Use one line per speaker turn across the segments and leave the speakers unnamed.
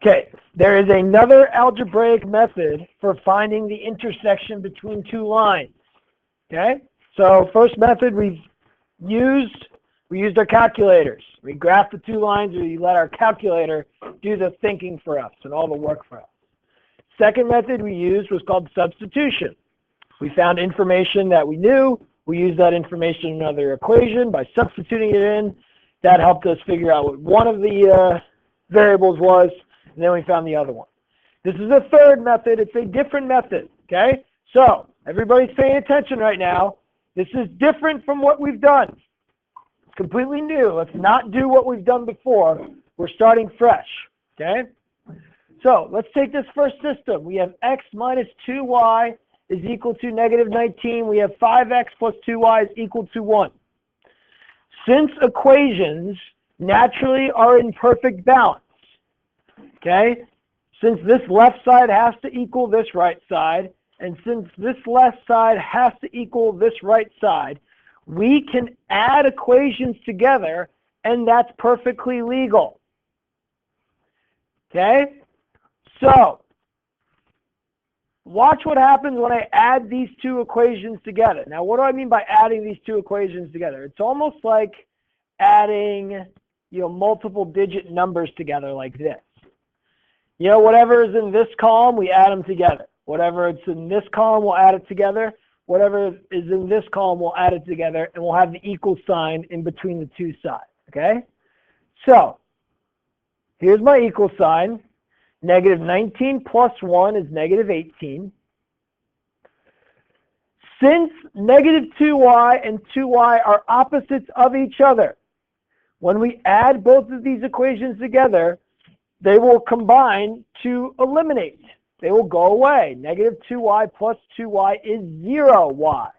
Okay, there is another algebraic method for finding the intersection between two lines. Okay, so first method we used our calculators. We graphed the two lines, we let our calculator do the thinking for us and all the work for us. Second method we used was called substitution. We found information that we knew, we used that information in another equation by substituting it in. That helped us figure out what one of the variables was, and then we found the other one. This is a third method. It's a different method, okay? So everybody's paying attention right now. This is different from what we've done. It's completely new. Let's not do what we've done before. We're starting fresh, okay? So let's take this first system. We have x minus 2y is equal to negative 19. We have 5x plus 2y is equal to 1. Since equations naturally are in perfect balance, okay, since this left side has to equal this right side, and since this left side has to equal this right side, we can add equations together, and that's perfectly legal. Okay? So, watch what happens when I add these two equations together. Now, what do I mean by adding these two equations together? It's almost like adding, multiple digit numbers together like this. Whatever is in this column, we add them together. Whatever it's in this column, we'll add it together. Whatever is in this column, we'll add it together, and we'll have the equal sign in between the two sides, okay? So, here's my equal sign. Negative 19 plus 1 is negative 18. Since negative 2y and 2y are opposites of each other, when we add both of these equations together, they will combine to eliminate. They will go away. Negative 2y plus 2y is 0y.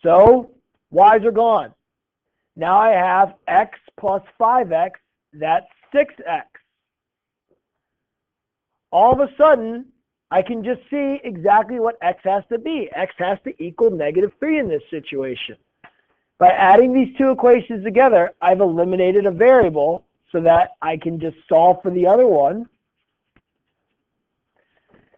So, y's are gone. Now I have x plus 5x, that's 6x. All of a sudden, I can just see exactly what x has to be. X has to equal negative 3 in this situation. By adding these two equations together, I've eliminated a variable so that I can just solve for the other one.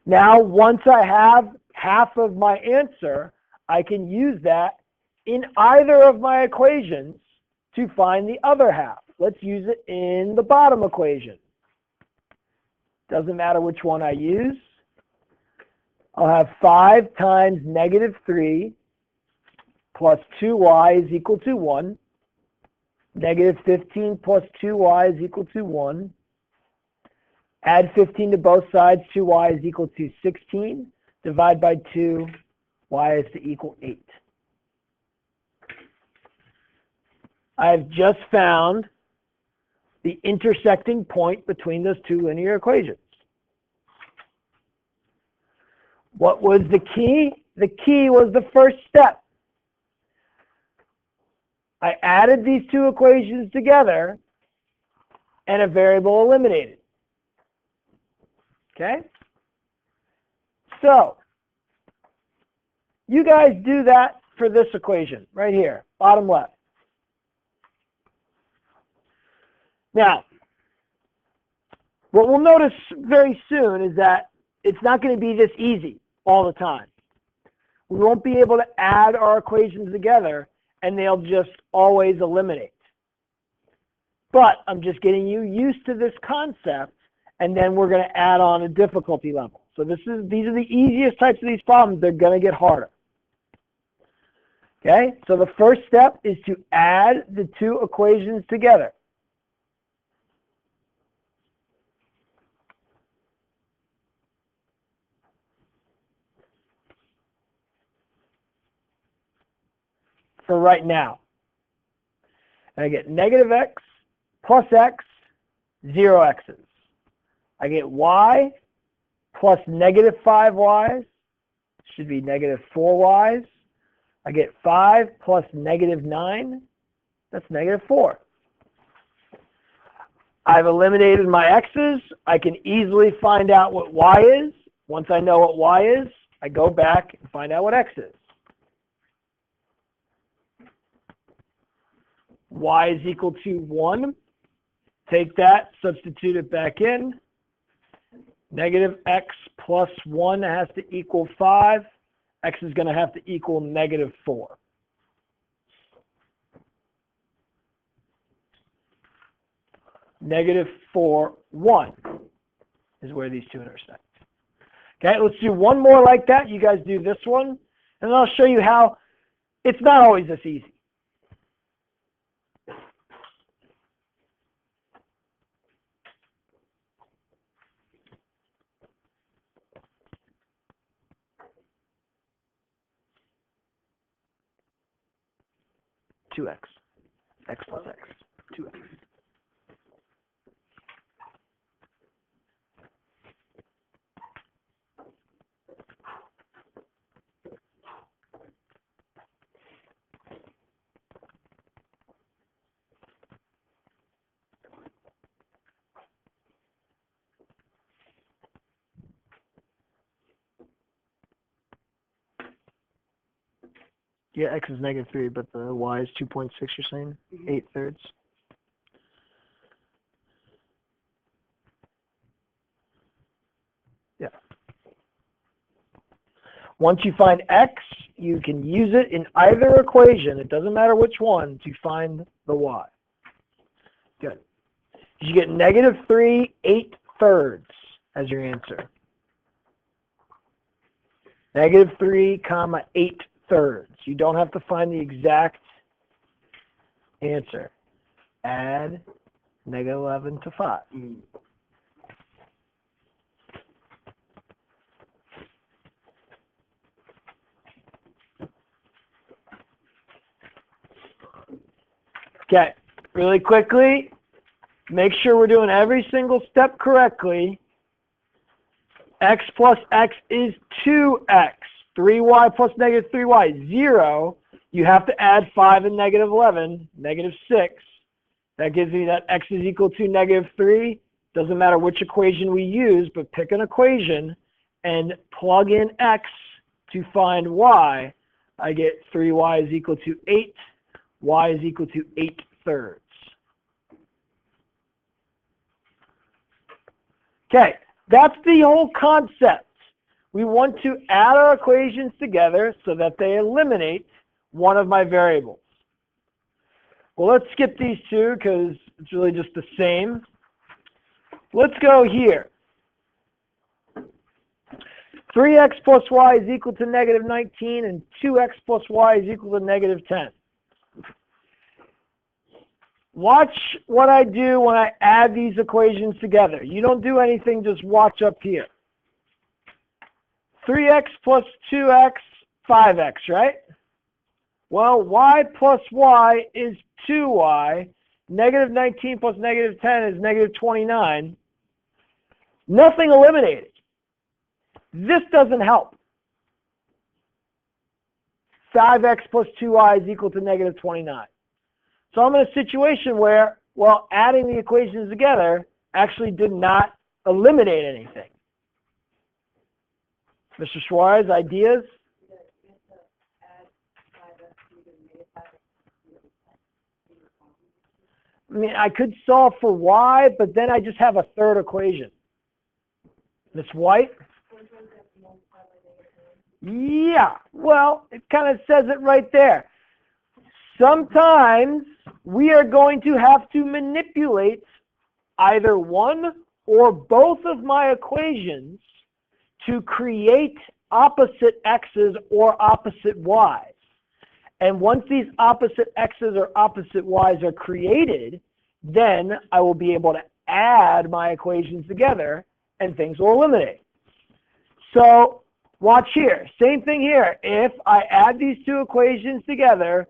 Now, once I have half of my answer, I can use that in either of my equations to find the other half. Let's use it in the bottom equation. Doesn't matter which one I use. I'll have 5 times negative 3 plus 2y is equal to 1. Negative 15 plus 2y is equal to 1. Add 15 to both sides, 2y is equal to 16. Divide by 2, y is to equal 8. I've just found the intersecting point between those two linear equations. What was the key? The key was the first step. I added these two equations together and a variable eliminated. Okay? So, you guys do that for this equation right here, bottom left. Now, what we'll notice very soon is that it's not going to be this easy all the time. We won't be able to add our equations together and they'll just always eliminate. But I'm just getting you used to this concept, and then we're going to add on a difficulty level. So these are the easiest types of these problems. They're going to get harder. Okay, so the first step is to add the two equations together. For right now. And I get negative x plus x, 0 x's. I get y plus negative 5y's, should be negative 4y's. I get 5 plus negative 9, that's negative 4. I've eliminated my x's. I can easily find out what y is. Once I know what y is, I go back and find out what x is. Y is equal to 1. Take that, substitute it back in. Negative x plus 1 has to equal 5. X is going to have to equal negative 4. Negative 4, 1 is where these two intersect. Okay, let's do one more like that. You guys do this one, and then I'll show you how it's not always this easy. X plus x, 2x. Yeah, x is negative 3, but the y is 2.6, you're saying? 8/3. Yeah. Once you find x, you can use it in either equation, it doesn't matter which one, to find the y. Good. You get negative 3 8/3 as your answer. Negative 3 comma 8/3. You don't have to find the exact answer. Add negative 11 to 5. Okay, really quickly, make sure we're doing every single step correctly. X plus x is 2x. 3y plus negative 3y, 0. You have to add 5 and negative 11, negative 6. That gives me that x is equal to negative 3. Doesn't matter which equation we use, but pick an equation and plug in x to find y. I get 3y is equal to 8. Y is equal to 8/3. Okay, that's the whole concept. We want to add our equations together so that they eliminate one of my variables. Well, let's skip these two because it's really just the same. Let's go here. 3x plus y is equal to negative 19 and 2x plus y is equal to negative 10. Watch what I do when I add these equations together. You don't do anything, just watch up here. 3x plus 2x, 5x, right? Well, y plus y is 2y. Negative 19 plus negative 10 is negative 29. Nothing eliminated. This doesn't help. 5x plus 2y is equal to negative 29. So I'm in a situation where, well, adding the equations together actually did not eliminate anything. Mr. Suarez, ideas? I mean, I could solve for y, but then I just have a third equation. Ms. White? Yeah, well, it kind of says it right there. Sometimes we are going to have to manipulate either one or both of my equations to create opposite x's or opposite y's. And once these opposite x's or opposite y's are created, then I will be able to add my equations together and things will eliminate. So watch here. Same thing here. If I add these two equations together,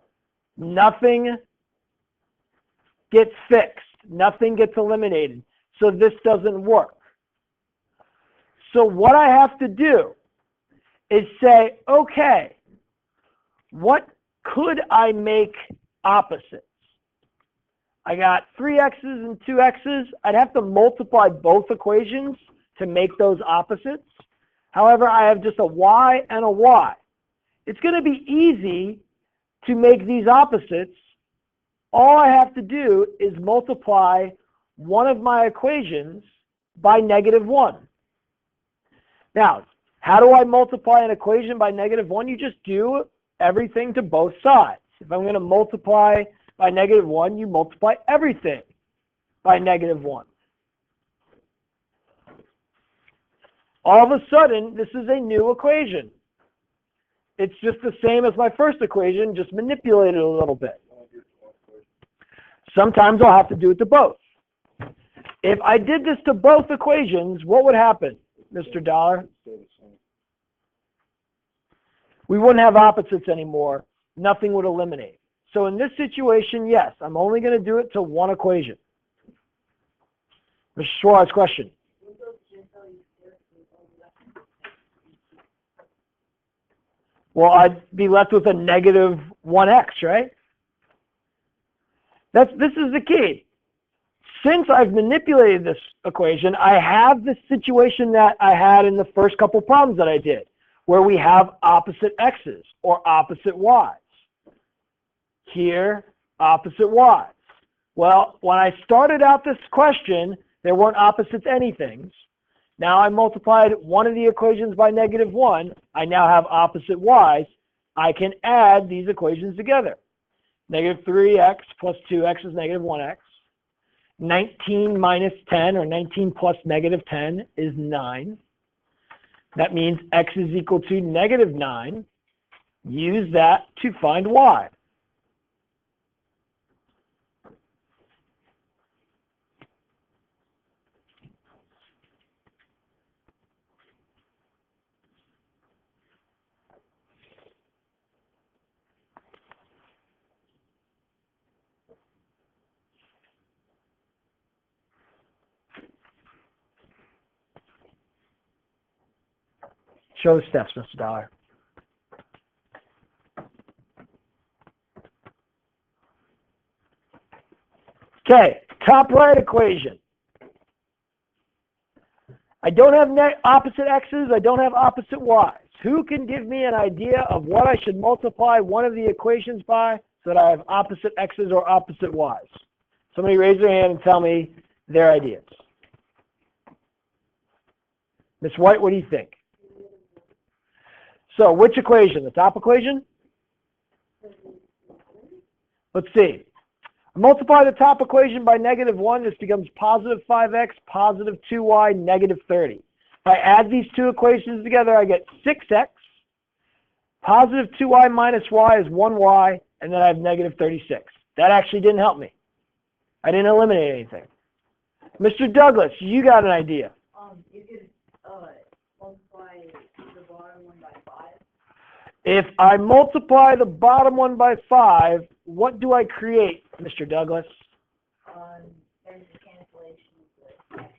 nothing gets fixed. Nothing gets eliminated. So this doesn't work. So what I have to do is say, okay, what could I make opposites? I got 3x's and 2x's. I'd have to multiply both equations to make those opposites. However, I have just a y and a y. It's going to be easy to make these opposites. All I have to do is multiply one of my equations by negative 1. Now, how do I multiply an equation by -1? You just do everything to both sides. If I'm going to multiply by -1, you multiply everything by -1. All of a sudden, this is a new equation. It's just the same as my first equation, just manipulated a little bit. Sometimes I'll have to do it to both. If I did this to both equations, what would happen, Mr. Dollar? We wouldn't have opposites anymore. Nothing would eliminate. So in this situation, yes, I'm only going to do it to one equation. Mr. Suarez, question. Well, I'd be left with a -1x, right? This is the key. Since I've manipulated this equation, I have the situation that I had in the first couple problems that I did, where we have opposite x's or opposite y's. Here, opposite y's. Well, when I started out this question, there weren't opposites anythings. Now I multiplied one of the equations by -1. I now have opposite y's. I can add these equations together. -3x plus 2x is -1x. 19 minus 10, or 19 plus -10, is 9. That means x is equal to -9. Use that to find y. Show the steps, Mr. Dollar. Okay, top right equation. I don't have opposite x's. I don't have opposite y's. Who can give me an idea of what I should multiply one of the equations by so that I have opposite x's or opposite y's? Somebody raise their hand and tell me their ideas. Ms. White, what do you think? So which equation? The top equation? Let's see. Multiply the top equation by -1. This becomes positive 5x, positive 2y, -30. If I add these two equations together, I get 6x. Positive 2y minus y is 1y, and then I have -36. That actually didn't help me. I didn't eliminate anything. Mr. Douglas, you got an idea.
You could multiply the bottom one by 5.
If I multiply the bottom one by 5, what do I create, Mr. Douglas?
There's a cancellation.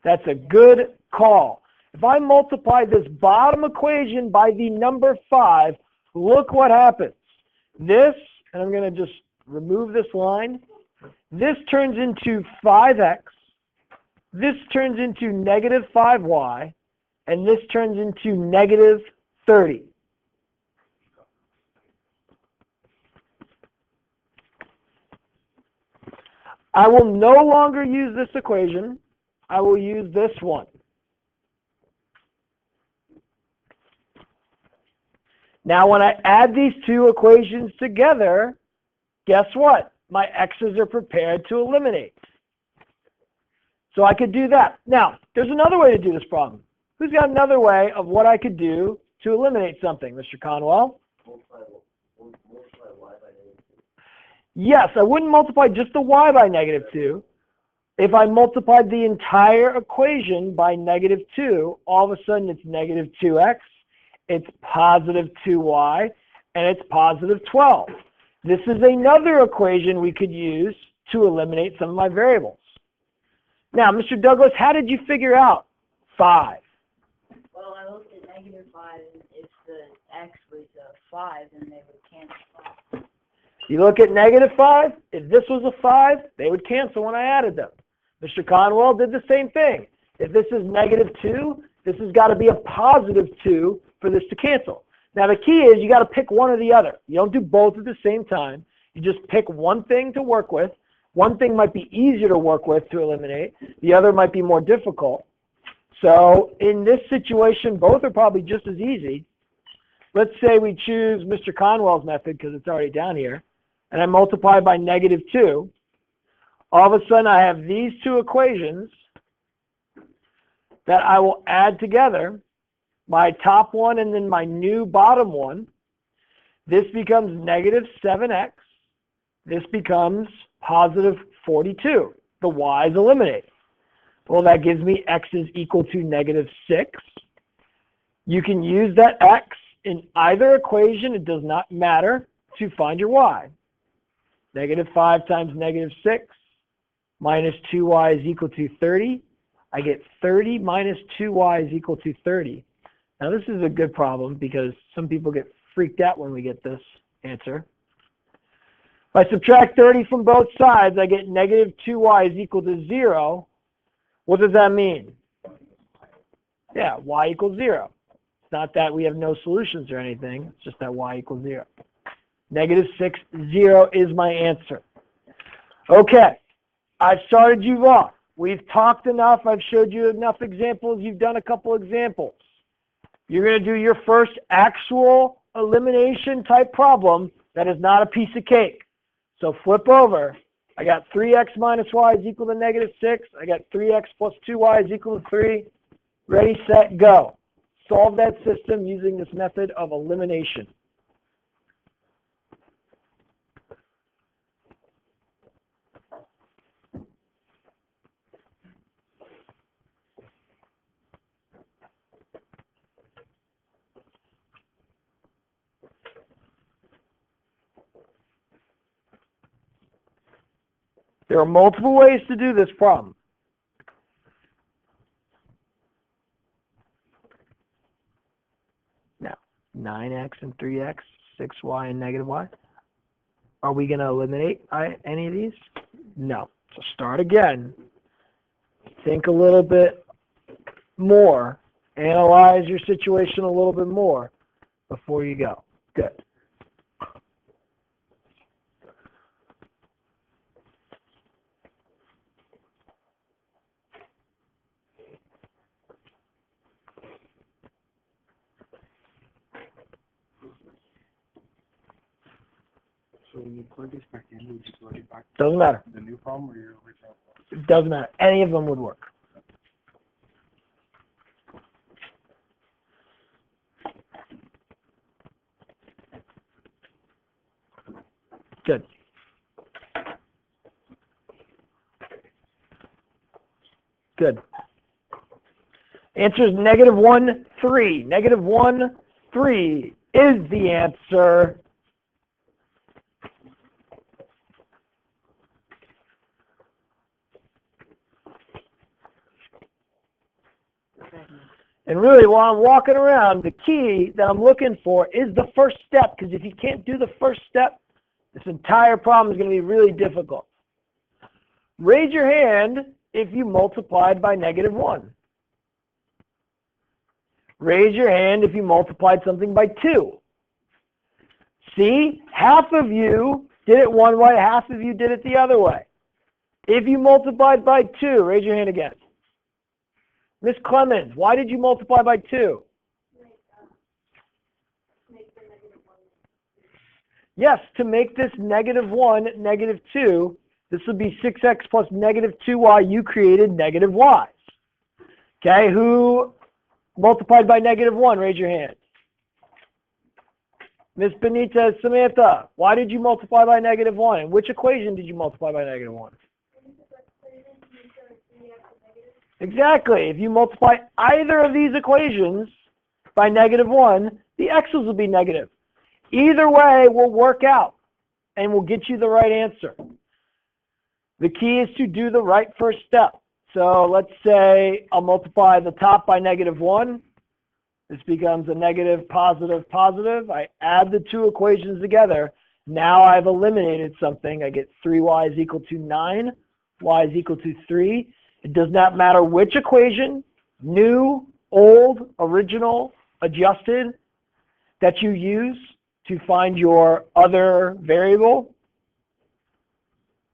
That's a good call. If I multiply this bottom equation by the number 5, look what happens. This, and I'm going to just remove this line, this turns into 5x, this turns into -5y, and this turns into -30. I will no longer use this equation. I will use this one. Now when I add these two equations together, guess what? My x's are prepared to eliminate. So I could do that. Now, there's another way to do this problem. Who's got another way of what I could do to eliminate something, Mr. Conwell? Yes, I wouldn't multiply just the y by -2. If I multiplied the entire equation by -2, all of a sudden it's -2x, it's positive 2y, and it's positive 12. This is another equation we could use to eliminate some of my variables. Now, Mr. Douglas, how did you figure out 5?
Well, I looked at -5, and if the x was 5, then they would cancel 5.
You look at -5, if this was a 5, they would cancel when I added them. Mr. Conwell did the same thing. If this is -2, this has got to be a positive 2 for this to cancel. Now the key is you got to pick one or the other. You don't do both at the same time. You just pick one thing to work with. One thing might be easier to work with to eliminate. The other might be more difficult. So in this situation, both are probably just as easy. Let's say we choose Mr. Conwell's method because it's already down here, and I multiply by -2. All of a sudden, I have these two equations that I will add together, my top one and then my new bottom one. This becomes -7x. This becomes +42. The y is eliminated. Well, that gives me x is equal to -6. You can use that x in either equation, it does not matter, to find your y. -5 times -6 minus 2y is equal to 30. I get 30 minus 2y is equal to 30. Now this is a good problem because some people get freaked out when we get this answer. If I subtract 30 from both sides, I get -2y is equal to 0. What does that mean? Yeah, y equals 0. It's not that we have no solutions or anything. It's just that y equals 0. -6, 0 is my answer. Okay, I've started you off. We've talked enough. I've showed you enough examples. You've done a couple examples. You're going to do your first actual elimination type problem that is not a piece of cake. So flip over. I got 3x minus y is equal to -6. I got 3x plus 2y is equal to 3. Ready, set, go. Solve that system using this method of elimination. There are multiple ways to do this problem. Now, 9x and 3x, 6y and -y. Are we going to eliminate any of these? No. So start again. Think a little bit more. Analyze your situation a little bit more before you go. Good.
So when you plug this back in, we just plug it back to
Doesn't matter.
the new problem or your original problem?
It doesn't matter. Any of them would work. Good. Good. Answer is -1, 3. -1, 3 is the answer. And really, while I'm walking around, the key that I'm looking for is the first step, because if you can't do the first step, this entire problem is going to be really difficult. Raise your hand if you multiplied by -1. Raise your hand if you multiplied something by 2. See, half of you did it one way, half of you did it the other way. If you multiplied by 2, raise your hand again. Miss Clemens, why did you multiply by 2? Yes, to make this -1, -2, this would be 6x plus -2y. You created -y's. Okay, who multiplied by -1? Raise your hand. Miss Benitez, Samantha, why did you multiply by -1? And which equation did you multiply by -1? Exactly. If you multiply either of these equations by -1, the x's will be negative. Either way will work out and will get you the right answer. The key is to do the right first step. So let's say I'll multiply the top by -1. This becomes a negative, positive, positive. I add the two equations together. Now I've eliminated something. I get 3y is equal to 9. Y is equal to 3. It does not matter which equation, new, old, original, adjusted, that you use to find your other variable.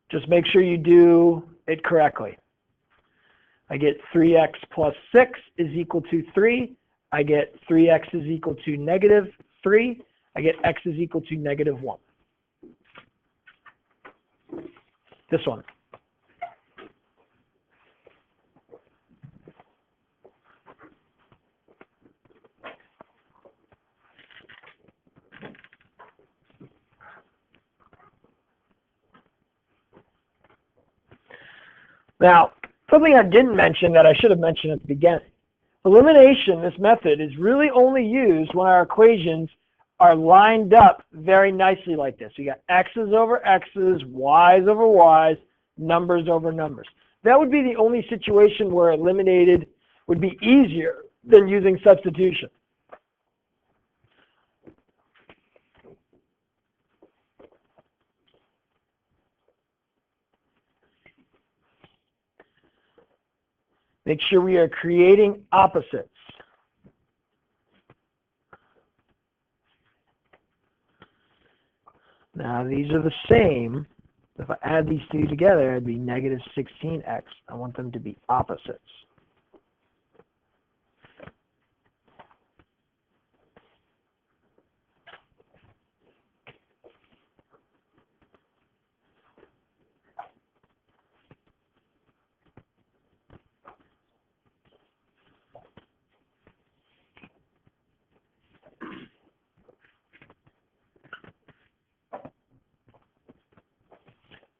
Just make sure you do it correctly. I get 3x plus 6 is equal to 3. I get 3x is equal to negative 3. I get x is equal to negative 1. This one. Now, something I didn't mention that I should have mentioned at the beginning. Elimination, this method, is really only used when our equations are lined up very nicely like this. You got x's over x's, y's over y's, numbers over numbers. That would be the only situation where eliminated would be easier than using substitution. Make sure we are creating opposites. Now these are the same. If I add these two together, it'd be negative 16x. I want them to be opposites.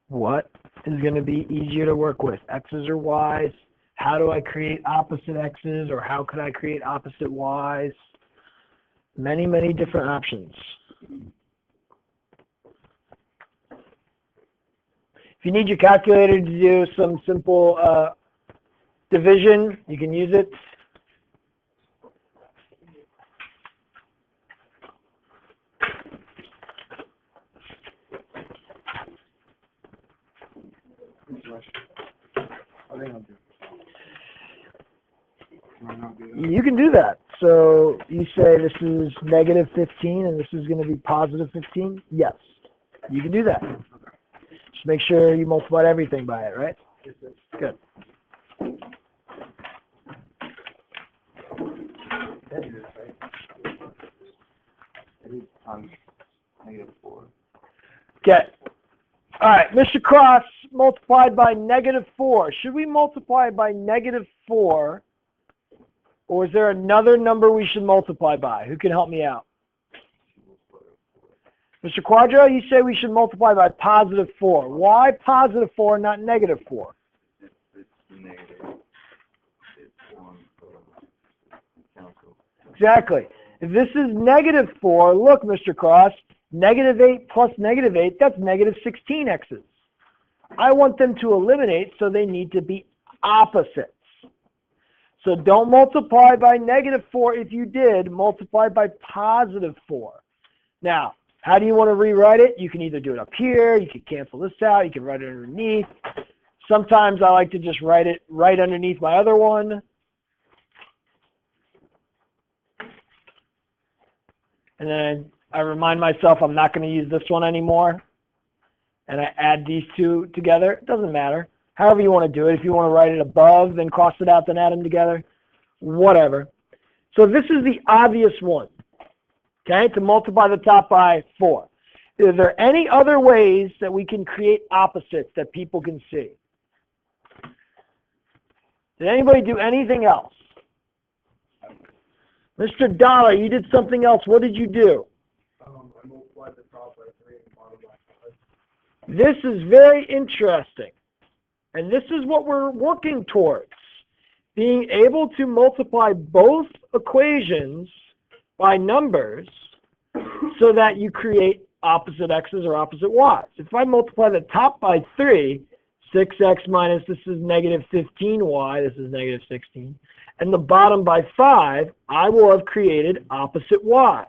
What is going to be easier to work with, x's or y's? How do I create opposite x's, or how could I create opposite y's? Many, many different options. If you need your calculator to do some simple division, you can use it. You can do that. So you say this is negative 15 and this is going to be positive 15? Yes, you can do that. Just make sure you multiply everything by it, right? Good. Okay. All right, Mr. Cross multiplied by negative 4. Should we multiply by negative 4, or is there another number we should multiply by? Who can help me out? Mr. Quadro, you say we should multiply by positive 4. Why positive 4, not negative 4?
It's negative. It's one.
Exactly. If this is negative 4, look, Mr. Cross, negative 8 plus negative 8, that's negative 16 x's. I want them to eliminate, so they need to be opposites. So don't multiply by negative 4. If you did, multiply by positive 4. Now, how do you want to rewrite it? You can either do it up here, you can cancel this out, you can write it underneath. Sometimes I like to just write it right underneath my other one. And then I remind myself I'm not going to use this one anymore. And I add these two together. It doesn't matter. However you want to do it. If you want to write it above, then cross it out, then add them together. Whatever. So this is the obvious one. Okay, to multiply the top by 4. Is there any other ways that we can create opposites that people can see? Did anybody do anything else? Mr. Dollar, you did something else. What did you do?
I multiplied the top by 3 and bottom by 5.
This is very interesting. And this is what we're working towards. Being able to multiply both equations by numbers so that you create opposite x's or opposite y's. If I multiply the top by 3, 6x minus this is negative 15y, this is negative 16, and the bottom by 5, I will have created opposite y's.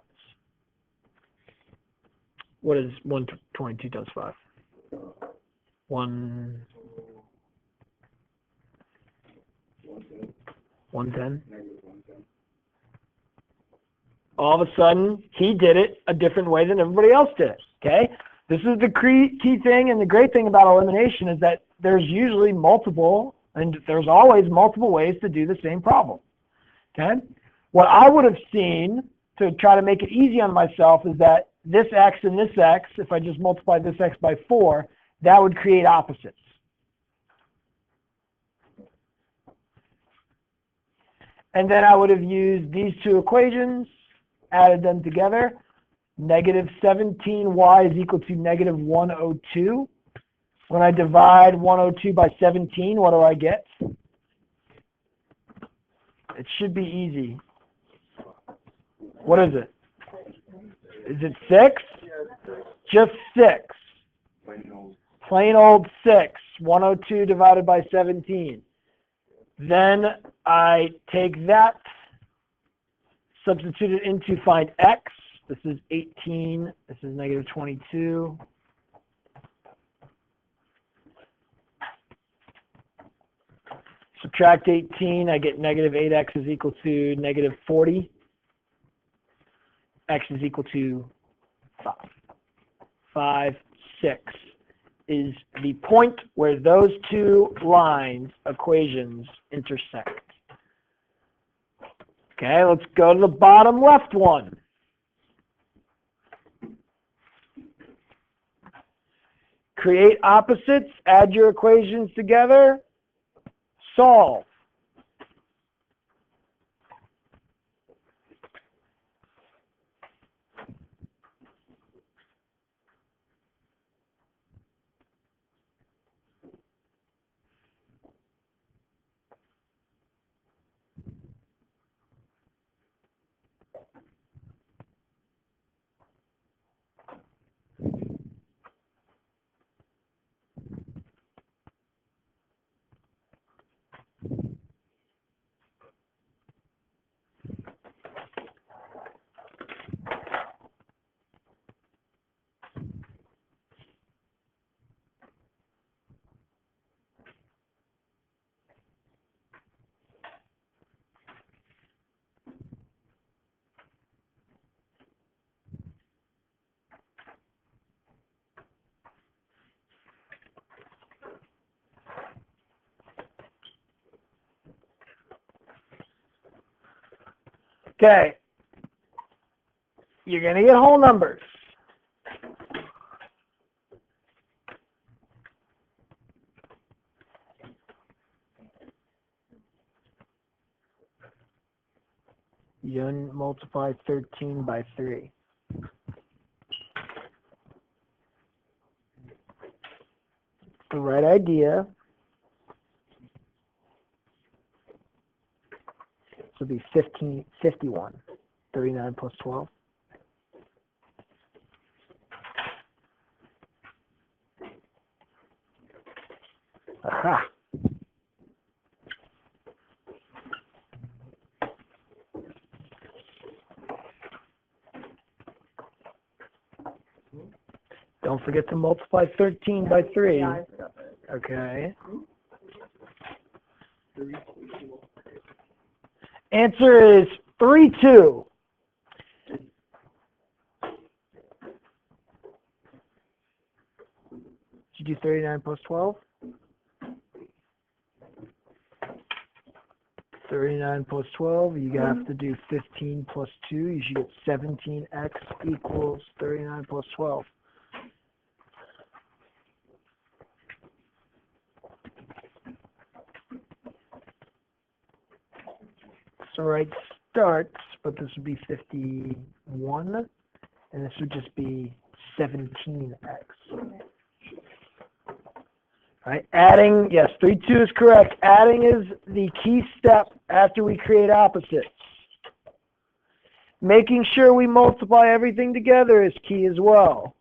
What is 122 times 5? 110? All of a sudden, he did it a different way than everybody else did it, okay? This is the key thing, and the great thing about elimination is that there's usually multiple And there's always multiple ways to do the same problem. Okay? What I would have seen to try to make it easy on myself is that this x and this x, if I just multiply this x by 4, that would create opposites. And then I would have used these two equations, added them together. Negative 17y is equal to negative 102. When I divide 102 by 17, what do I get? It should be easy. What is it? Is it 6? Just 6. Plain old 6. 102 divided by 17. Then I take that, substitute it in to find x. This is 18. This is negative 22. Subtract 18, I get negative 8x is equal to negative 40. X is equal to 5. 5, 6 is the point where those two lines, equations, intersect. Okay, let's go to the bottom left one. Create opposites, add your equations together, solve. Okay, you're going to get whole numbers. You multiply 13 by 3. The right idea. This will be 51. 39 plus 12. Aha. Don't forget to multiply 13 by 3.
Yeah, I forgot that.
Okay. Answer is 3, 2. Did you do 39 plus 12? 39 plus 12, you have to do 15 plus 2. You should get 17x equals 39 plus 12. So right starts, but this would be 51, and this would just be 17x. All right, adding, yes, 3, 2 is correct. Adding is the key step after we create opposites. Making sure we multiply everything together is key as well.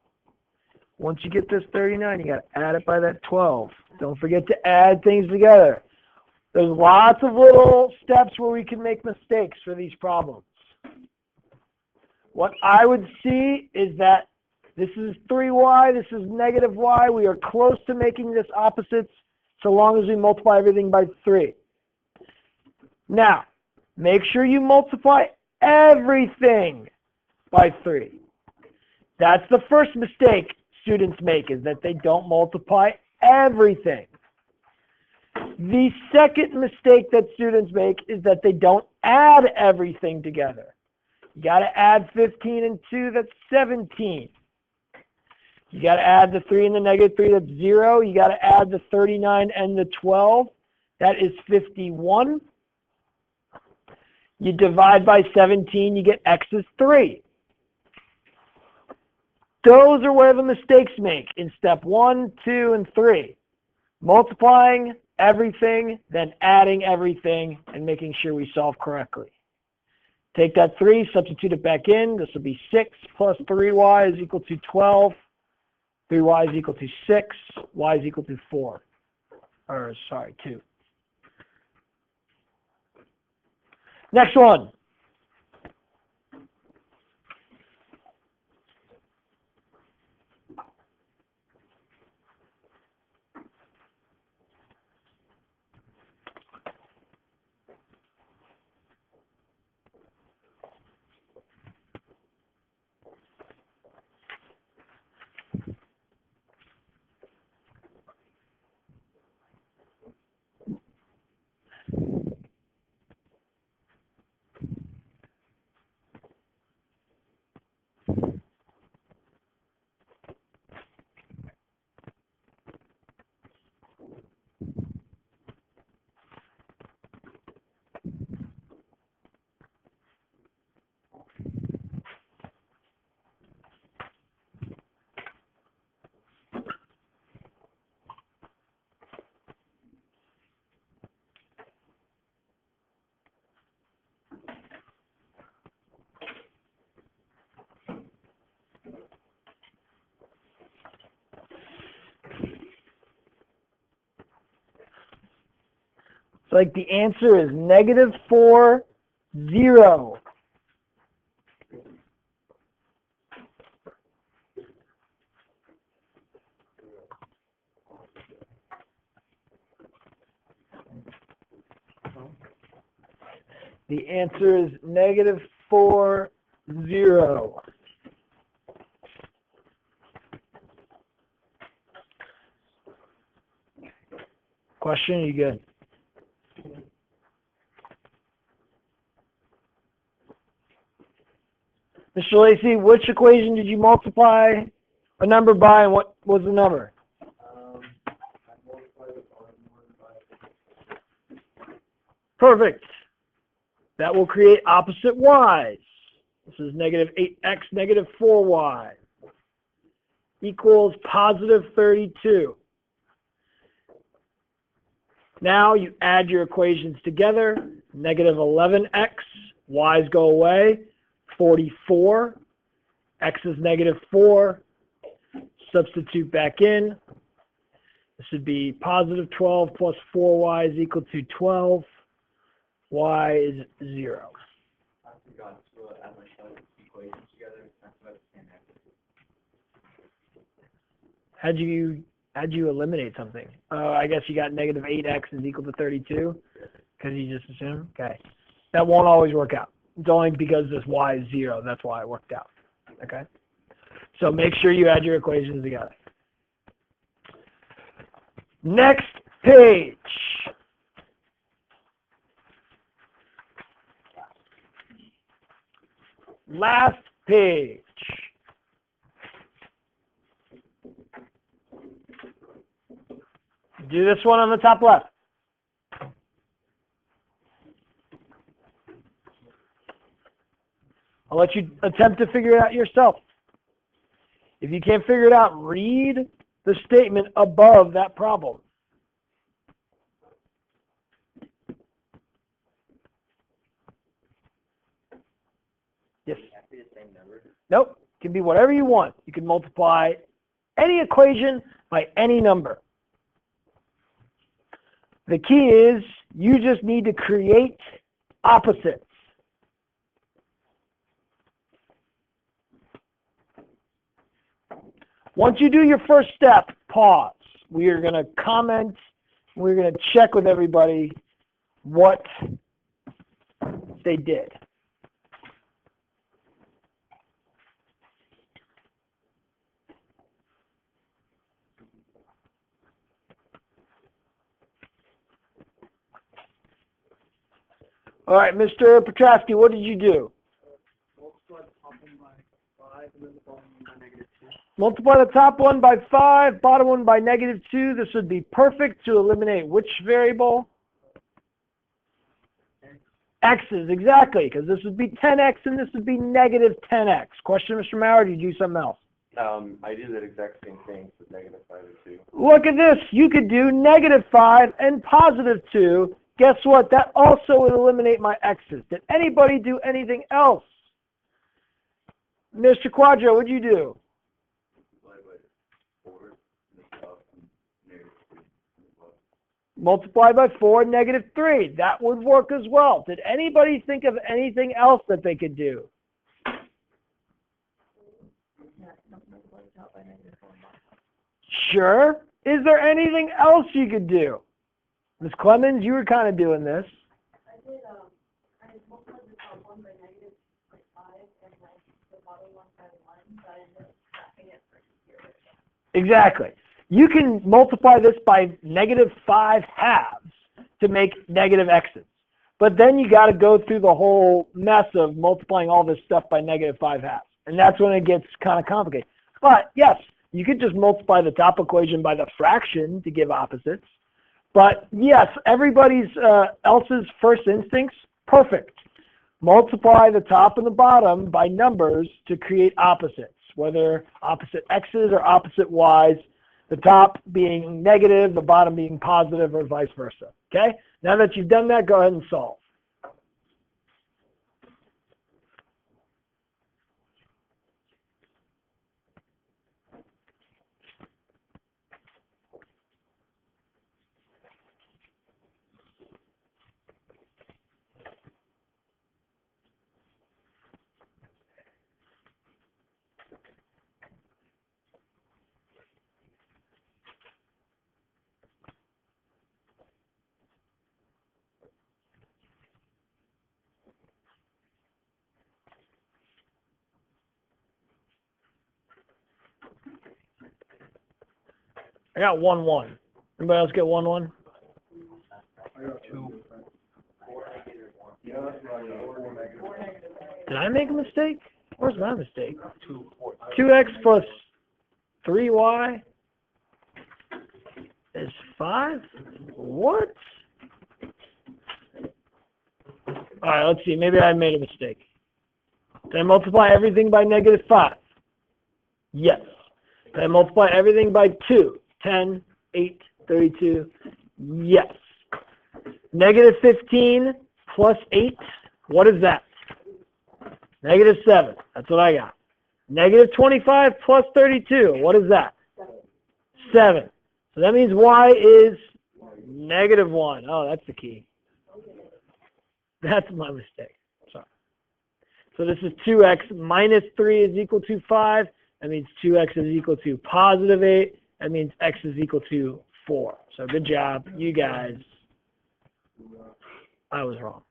Once you get this 39, you got to add it by that 12. Don't forget to add things together. There's lots of little steps where we can make mistakes for these problems. What I would see is that this is 3y, this is negative y. We are close to making this opposites so long as we multiply everything by 3. Now, make sure you multiply everything by 3. That's the first mistake students make, is that they don't multiply everything. The second mistake that students make is that they don't add everything together. You got to add 15 and 2, that's 17. You got to add the 3 and the negative 3, that's 0. You got to add the 39 and the 12, that is 51. You divide by 17, you get x is 3. Those are where the mistakes make in step 1, 2, and 3. Multiplying everything, then adding everything, and making sure we solve correctly. Take that 3, substitute it back in. This will be 6 plus 3y is equal to 12. 3y is equal to 6. Y is equal to 4. Or, sorry, 2. Next one. It's like the answer is negative 4, 0. The answer is negative 4, 0. Question, you good? Mr. Lacey, which equation did you multiply a number by, and what was the number? Perfect. That will create opposite y's. This is negative 8x, negative 4y equals positive 32. Now you add your equations together. Negative 11x, y's go away. 44, x is negative 4. Substitute back in. This would be positive 12 plus 4y is equal to 12. Y is 0.
I forgot to add my equations together. That's what I was saying. How'd you eliminate something? I guess you got negative 8x is equal to 32 because you just assumed. Okay, that won't always work out. It's only because this y is 0. That's why it worked out. Okay, so make sure you add your equations together. Next page. Last page. Do this one on the top left. I'll let you attempt to figure it out yourself. If you can't figure it out, read the statement above that problem. Yes. Nope. It can be whatever you want. You can multiply any equation by any number. The key is you just need to create opposites. Once you do your first step, pause. We are going to comment. We're going to check with everybody what they did.
All right, Mr. Petrowski, what did you do?
Multiply the top one by 5 and then the bottom one by -2.
Multiply the top one by 5, bottom one by -2. This would be perfect to eliminate which variable? X's, exactly, because this would be 10x and this would be -10x. Question, Mr. Maurer, did you do something else?
I do that exact same thing with -5 and 2.
Look at this. You could do -5 and +2. Guess what? That also would eliminate my x's. Did anybody do anything else? Mr. Quadro, what'd you do? Multiply by 4, -3. That would work as well. Did anybody think of anything else that they could do? Sure. Is there anything else you could do? Ms. Clemens, you were kind of doing this.
I multiplied the top one by -5 and the bottom one by 1, so I ended up scrapping it for 0.
Exactly. You can multiply this by -5 halves to make negative x's. But then you got to go through the whole mess of multiplying all this stuff by -5 halves. And that's when it gets kind of complicated. But yes, you could just multiply the top equation by the fraction to give opposites. But yes, everybody's else's first instincts, perfect. Multiply the top and the bottom by numbers to create opposites, whether opposite x's or opposite y's, the top being negative, the bottom being positive, or vice versa. Okay? Now that you've done that, go ahead and solve. I got 1-1. Anybody else get 1-1?
I got 2.
Did I make a mistake? Where's my mistake?
2.
2x plus 3y is 5? What? All right, let's see. Maybe I made a mistake. Did I multiply everything by -5? Yes. Did I multiply everything by 2? 10, 8, 32. Yes. -15 plus 8. What is that? -7. That's what I got. -25 plus 32. What is that? 7. So that means y is -1. Oh, that's the key. That's my mistake. Sorry. So this is 2x minus 3 is equal to 5. That means 2x is equal to +8. That means x is equal to 4. So good job, you guys. I was wrong.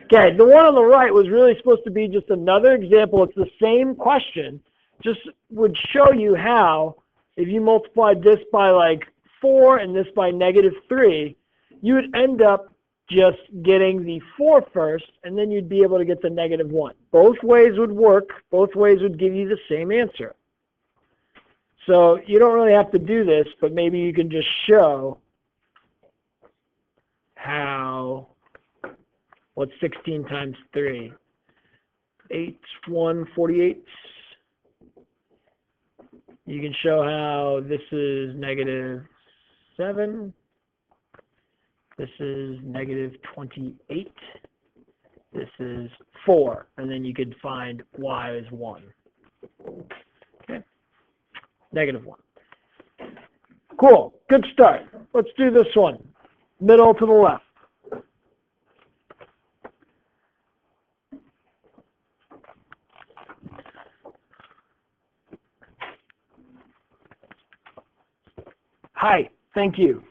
Okay, the one on the right was really supposed to be just another example. It's the same question, just would show you how if you multiplied this by like 4 and this by -3, you would end up just getting the 4 first, and then you'd be able to get the -1. Both ways would work. Both ways would give you the same answer. So you don't really have to do this, but maybe you can just show how, what's 16 times 3? 8, 1, 48. You can show how this is -7. This is -28. This is 4. And then you could find y is 1. Okay. -1. Cool. Good start. Let's do this one. Middle to the left. Hi. Thank you.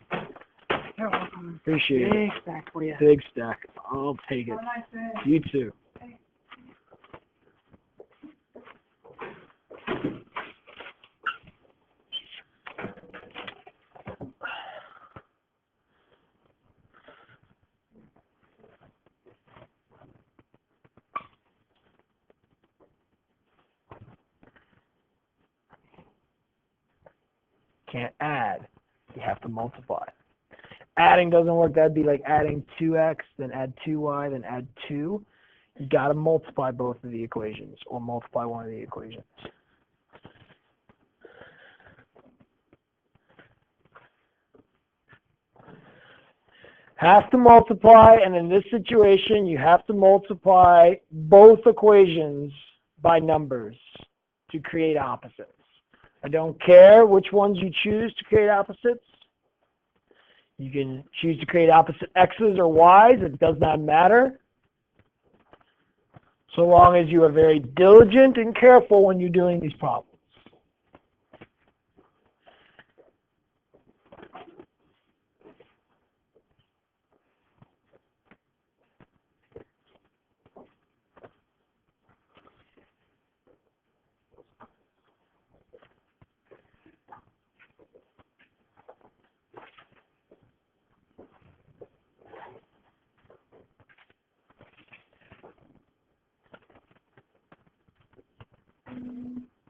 You're welcome.
Appreciate it.
Big stack for you.
Big stack. I'll take it. You too.
can't add. You have to multiply. Adding doesn't work. That'd be like adding 2x, then add 2y, then add 2. You got to multiply both of the equations, or multiply one of the equations. Have to multiply, and in this situation, you have to multiply both equations by numbers to create opposites. I don't care which ones you choose to create opposites. You can choose to create opposite x's or y's. It does not matter. So long as you are very diligent and careful when you're doing these problems.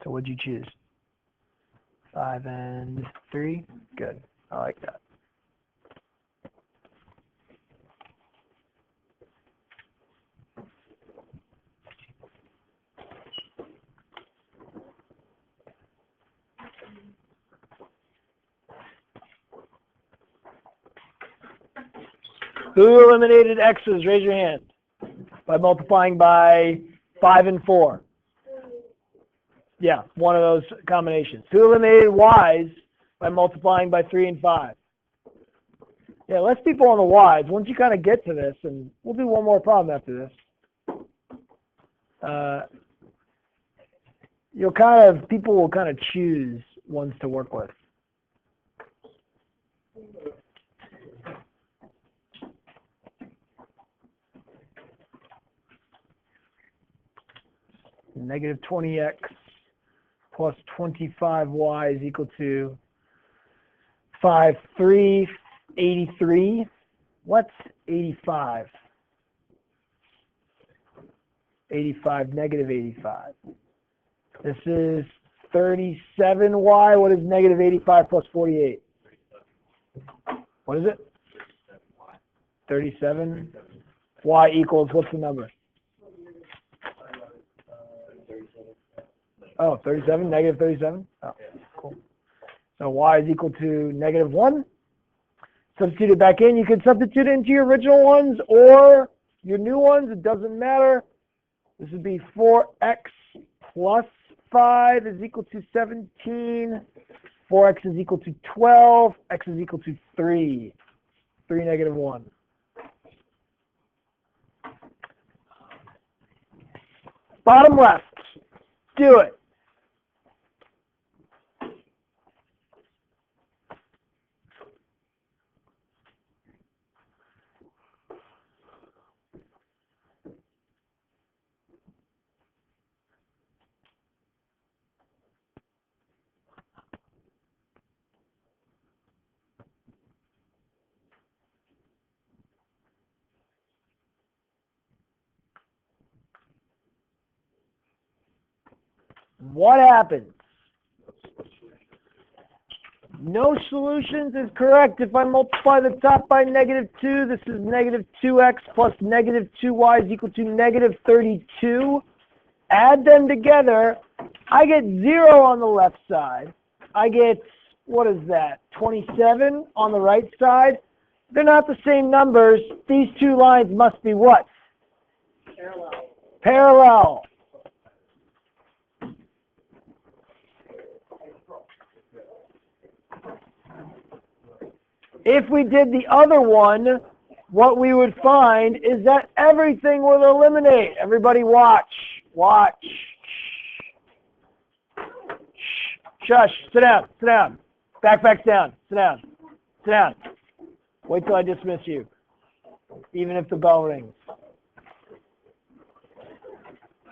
So what'd you choose? 5 and 3? Good. I like that. Who eliminated x's? Raise your hand. By multiplying by 5 and 4. Yeah, one of those combinations. Who eliminated y's by multiplying by 3 and 5? Yeah, less people on the y's. Once you kind of get to this, and we'll do one more problem after this. People will kind of choose ones to work with. Negative 20x plus 25y is equal to 83. What's 85? 85, negative 85. This is 37y. What is negative 85 plus 48? What is it? 37. Y equals, what's the number? Oh, 37, negative 37? Oh, cool. So y is equal to negative 1. Substitute it back in. You can substitute it into your original ones or your new ones. It doesn't matter. This would be 4x plus 5 is equal to 17. 4x is equal to 12. X is equal to 3. 3 negative 1. Bottom left. Do it. What happens? No solutions is correct. If I multiply the top by negative 2, this is negative 2x plus negative 2y is equal to negative 32. Add them together. I get 0 on the left side. I get, what is that, 27 on the right side. They're not the same numbers. These two lines must be what?
Parallel.
Parallel. If we did the other one, what we would find is that everything will eliminate. Everybody watch. Watch. Shush. Sit down. Sit down. Back down. Sit down. Sit down. Wait till I dismiss you, even if the bell rings.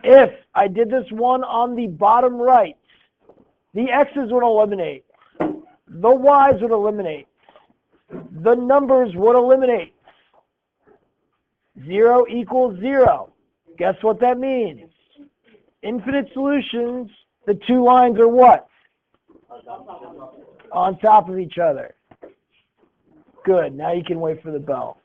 If I did this one on the bottom right, the x's would eliminate. The y's would eliminate. The numbers would eliminate. 0 equals 0. Guess what that means? Infinite solutions, the two lines are what? on top of each other. Good. Now you can wait for the bell.